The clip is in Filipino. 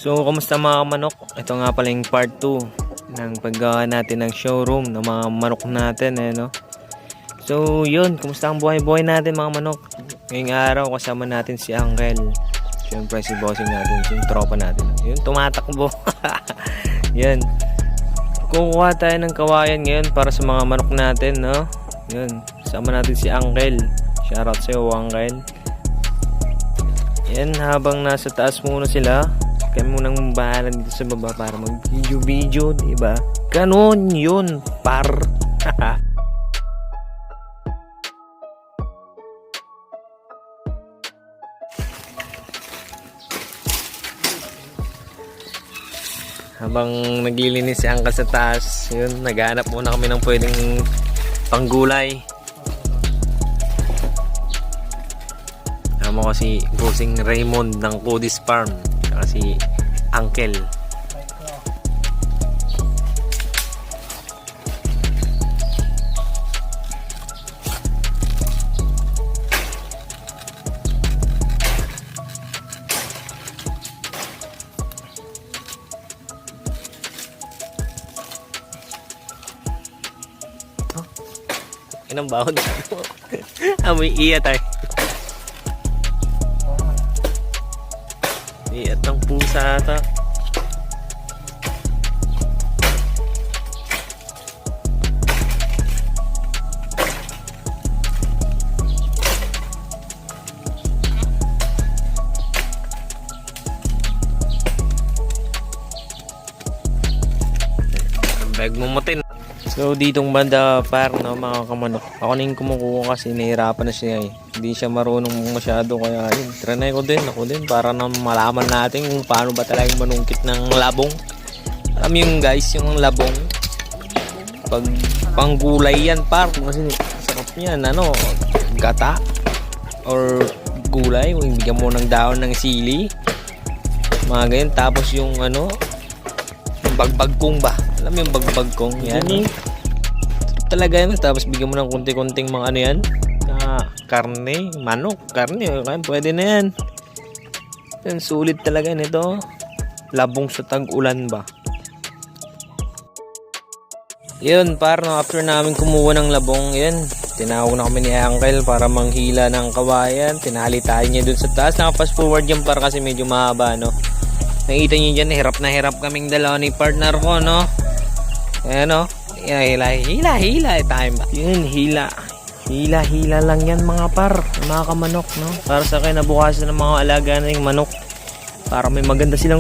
So, kumusta mga manok? Ito nga pala yung part 2 ng paggawa natin ng showroom ng mga manok natin, no? So, yun. Kumusta ang buhay-buhay natin mga manok? Ngayong araw, kasama natin si Uncle. Siyempre, si bossing natin, yung tropa natin. Yun, tumatakbo. Yun. Kukuha tayo ng kawayan ngayon para sa mga manok natin, no? Yun. Kasama natin si Uncle. Shoutout sa'yo, Uncle. Yan, habang nasa taas muna sila, kaya munang bahalan dito sa baba para mag-video-video, diba? Ganon yun, par. Habang naglilinis si Uncle sa taas, yun, naghahanap muna kami ng pwedeng panggulay. Mo kasi bossing Raymond ng Codis Farm, kasi Uncle. Oh, inang baon. Amoy iya tayo. Iat ng pusa ata. Bag mumutin. So ditong banda par, no, mga kamanok, ako na yung kumukuha kasi nahihirapan na siya eh. Hindi siya marunong masyado, kaya yun, trinay ko din, ako din, para na malaman natin kung paano ba talagang manungkit ng labong. Alam yung guys, yung labong pag panggulay yan par, kasi sarap yan, ano, gata or gulay, kung bigyan mo ng daon ng sili, mga ganyan. Tapos yung ano, yung bagbagkong ba, alam mo yung bagbagkong yan, talaga yan. Tapos bigyan mo ng kunti-kunting mga ano yan, karne, manok, karne, pwede na yan. Yan, sulit talaga nito. Labong sa tag-ulan ba. Yun, parang after namin kumuha ng labong, yan, tinawag na kami ni Uncle para manghila ng kawayan. Tinali tayo niya dun sa taas. Naka-fast forward yan para kasi medyo mahaba, no. Nakita niyo dyan, hirap na hirap kaming dalawa ni partner ko, no. Ayan, no. Hila time. Yun, hila lang yan mga par, mga kamanok, no. Para sa kinabukasan ng mga alaga na yung manok, para may maganda silang